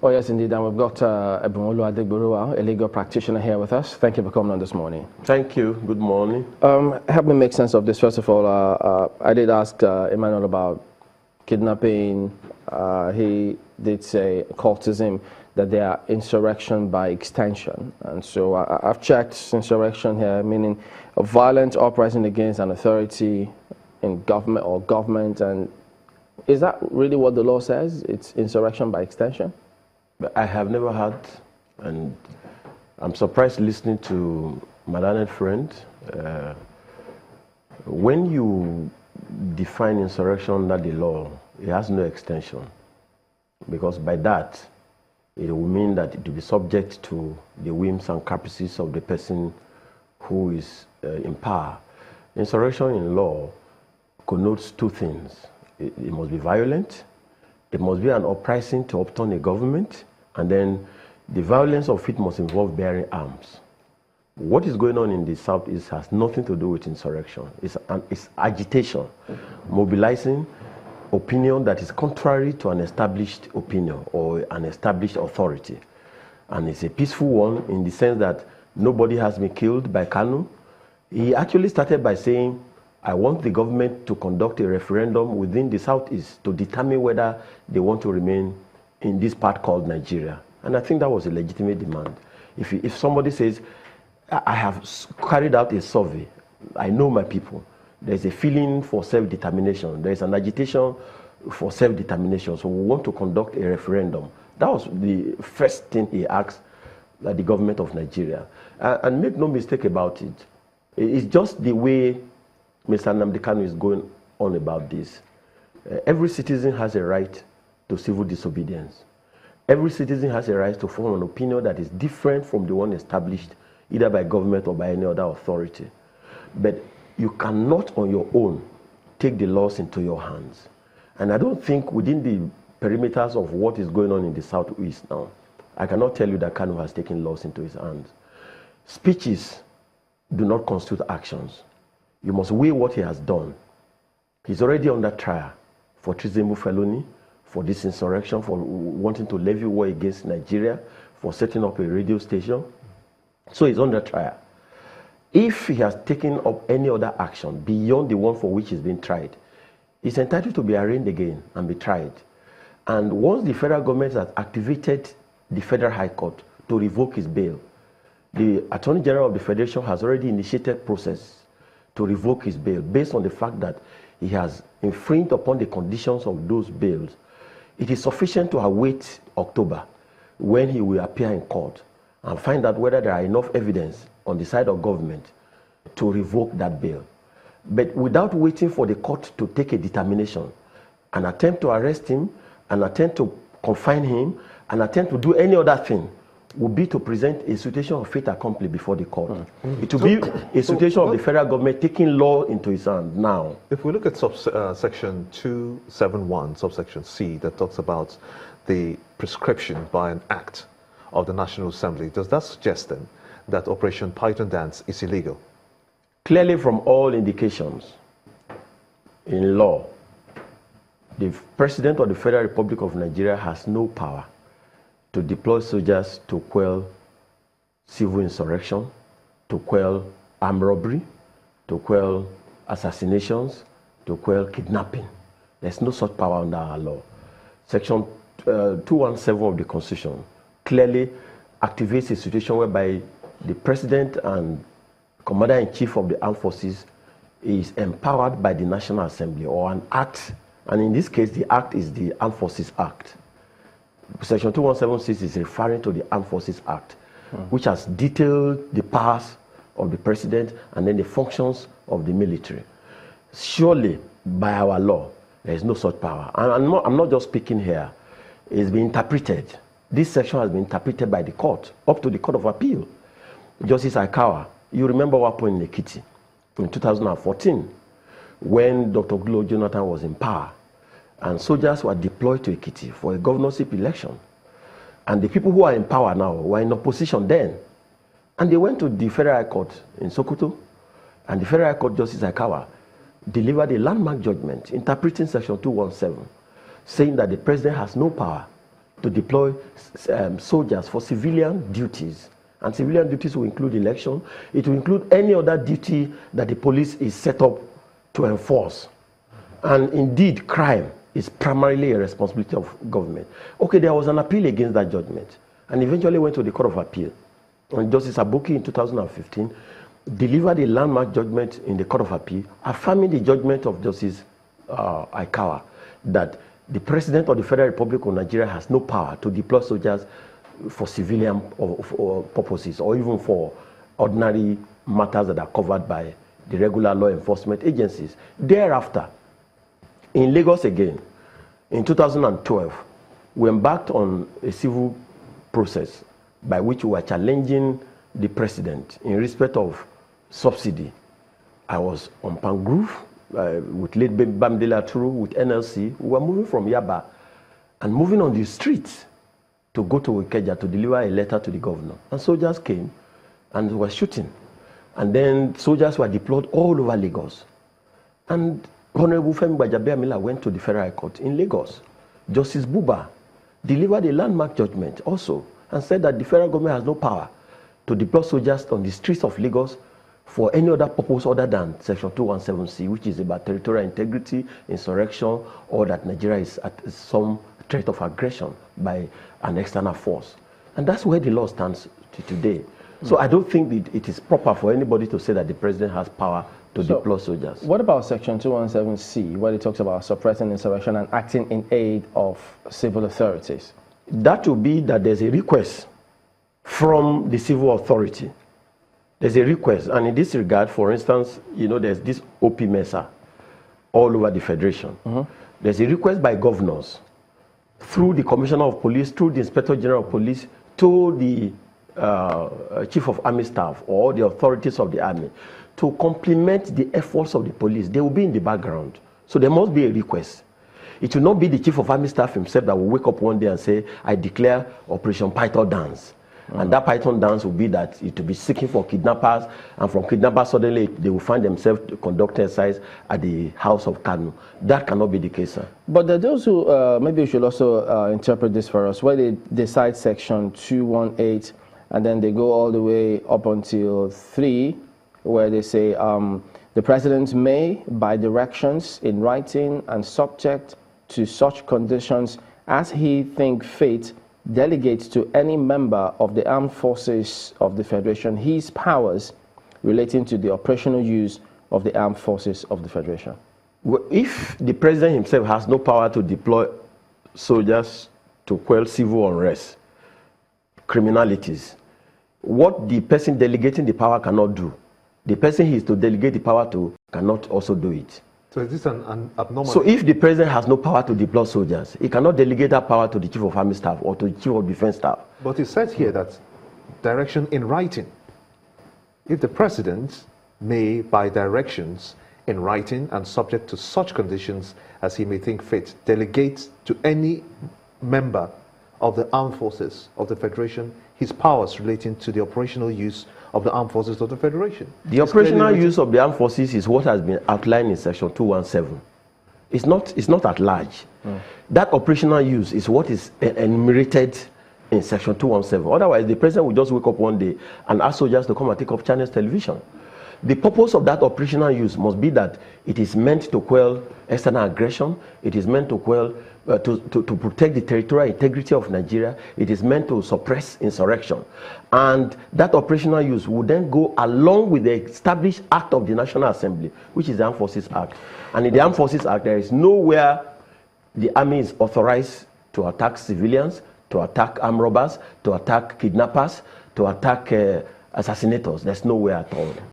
Oh, yes, indeed. And we've got Ebun-Olu Adegboruwa, a legal practitioner, here with us. Thank you for coming on this morning. Thank you. Good morning. Help me make sense of this. First of all, I did ask Emmanuel about kidnapping. He did say cultism, that they are insurrection by extension. And so I've checked insurrection here, meaning a violent uprising against an authority in government or government. And is that really what the law says? It's insurrection by extension? I have never had, and I'm surprised listening to my learned friend. When you define insurrection under the law, it has no extension, because by that, it will mean that it will be subject to the whims and caprices of the person who is in power. Insurrection in law connotes two things. It must be violent, it must be an uprising to upturn a government, and then the violence of it must involve bearing arms. What is going on in the Southeast has nothing to do with insurrection. It's agitation, mobilizing opinion that is contrary to an established opinion or an established authority. And it's a peaceful one in the sense that nobody has been killed by Kanu. He actually started by saying, I want the government to conduct a referendum within the Southeast to determine whether they want to remain in this part called Nigeria. And I think that was a legitimate demand. If somebody says, I have carried out a survey, I know my people, there's a feeling for self-determination, there's an agitation for self-determination, so we want to conduct a referendum. That was the first thing he asked the government of Nigeria. And make no mistake about it, it's just the way Mr. Nnamdi Kanu is going on about this. Every citizen has a right to civil disobedience. Every citizen has a right to form an opinion that is different from the one established either by government or by any other authority. But you cannot on your own take the laws into your hands. And I don't think within the perimeters of what is going on in the Southeast now, I cannot tell you that Kanu has taken laws into his hands. Speeches do not constitute actions. You must weigh what he has done. He's already under trial for treasonable felony, for this insurrection, for wanting to levy war against Nigeria, for setting up a radio station. So he's under trial. If he has taken up any other action beyond the one for which he's been tried, he's entitled to be arraigned again and be tried. And once the federal government has activated the Federal High Court to revoke his bail, the Attorney General of the Federation has already initiated process to revoke his bail based on the fact that he has infringed upon the conditions of those bails. It is sufficient to await October when he will appear in court and find out whether there are enough evidence on the side of government to revoke that bail. But without waiting for the court to take a determination, an attempt to arrest him, an attempt to confine him, an attempt to do any other thing would be to present a situation of fait accompli before the court. It will be a situation of the federal government taking law into its hand now. If we look at section 271, subsection C, that talks about the prescription by an act of the National Assembly, does that suggest then that Operation Python Dance is illegal? Clearly, from all indications in law, the President of the Federal Republic of Nigeria has no power to deploy soldiers to quell civil insurrection, to quell armed robbery, to quell assassinations, to quell kidnapping. There's no such power under our law. Section 217 of the Constitution clearly activates a situation whereby the President and Commander-in-Chief of the Armed Forces is empowered by the National Assembly or an act, and in this case the act is the Armed Forces Act. Section 2176 is referring to the Armed Forces Act, which has detailed the powers of the President and then the functions of the military. Surely, by our law, there is no such power. And I'm not just speaking here. It's been interpreted. This section has been interpreted by the court, up to the Court of Appeal. Justice Aikawa, you remember what happened in Ekiti in 2014, when Dr. Goodluck Jonathan was in power, and soldiers were deployed to Ekiti for a governorship election. And the people who are in power now were in opposition then. And they went to the Federal High Court in Sokoto, and the Federal High Court Justice Aikawa delivered a landmark judgment interpreting Section 217, saying that the President has no power to deploy soldiers for civilian duties. And civilian duties will include election. It will include any other duty that the police is set up to enforce. And indeed, crime is primarily a responsibility of government. Okay, there was an appeal against that judgment, and eventually went to the Court of Appeal. And Justice Aboki in 2015 delivered a landmark judgment in the Court of Appeal, affirming the judgment of Justice Aikawa that the President of the Federal Republic of Nigeria has no power to deploy soldiers for civilian or purposes, or even for ordinary matters that are covered by the regular law enforcement agencies. Thereafter, in Lagos again, in 2012, we embarked on a civil process by which we were challenging the president in respect of subsidy. I was on Pangrove with late Bamdela Turu, with NLC. We were moving from Yaba and moving on the streets to go to Ikeja to deliver a letter to the governor. And soldiers came and were shooting. And then soldiers were deployed all over Lagos. And Honorable Femi Gbajabiamila went to the Federal High Court in Lagos. Justice Buba delivered a landmark judgment also and said that the federal government has no power to deploy soldiers on the streets of Lagos for any other purpose other than Section 217C, which is about territorial integrity, insurrection, or that Nigeria is at some threat of aggression by an external force. And that's where the law stands today. So I don't think it is proper for anybody to say that the president has power to deploy soldiers. What about Section 217C, where it talks about suppressing insurrection and acting in aid of civil authorities? That will be that there's a request from the civil authority. There's a request, and in this regard, for instance, there's this OP MESA all over the Federation. There's a request by governors through the Commissioner of Police, through the Inspector General of Police, to the Chief of Army Staff or the authorities of the Army to complement the efforts of the police. They will be in the background. So there must be a request. It will not be the Chief of Army Staff himself that will wake up one day and say, I declare Operation Python Dance. And that Python dance will be that it will be seeking for kidnappers, and from kidnappers suddenly they will find themselves conducting exercise at the house of Kanu. That cannot be the case, sir. But there are those who, maybe you should also interpret this for us, where they decide Section 218 and then they go all the way up until 3, where they say the president may, by directions in writing and subject to such conditions as he think fit, delegate to any member of the armed forces of the Federation his powers relating to the operational use of the armed forces of the Federation. Well, if the president himself has no power to deploy soldiers to quell civil unrest, criminalities, what the person delegating the power cannot do, the person he is to delegate the power to cannot also do it. So is this an abnormal... So if the president has no power to deploy soldiers, he cannot delegate that power to the Chief of Army Staff or to the Chief of Defense Staff. But it says here that direction in writing. If the president may, by directions in writing and subject to such conditions as he may think fit, delegate to any member of the armed forces of the Federation his powers relating to the operational use of the armed forces of the Federation. The operational use of the armed forces is what has been outlined in Section 217. It's not at large. That operational use is what is enumerated in Section 217. Otherwise, the president will just wake up one day and ask soldiers to come and take up channels television. The purpose of that operational use must be that it is meant to quell external aggression. It is meant to quell, to protect the territorial integrity of Nigeria. It is meant to suppress insurrection. And that operational use will then go along with the established act of the National Assembly, which is the Armed Forces Act. And in the Armed Forces Act, there is nowhere the army is authorized to attack civilians, to attack armed robbers, to attack kidnappers, to attack assassinators. There's nowhere at all.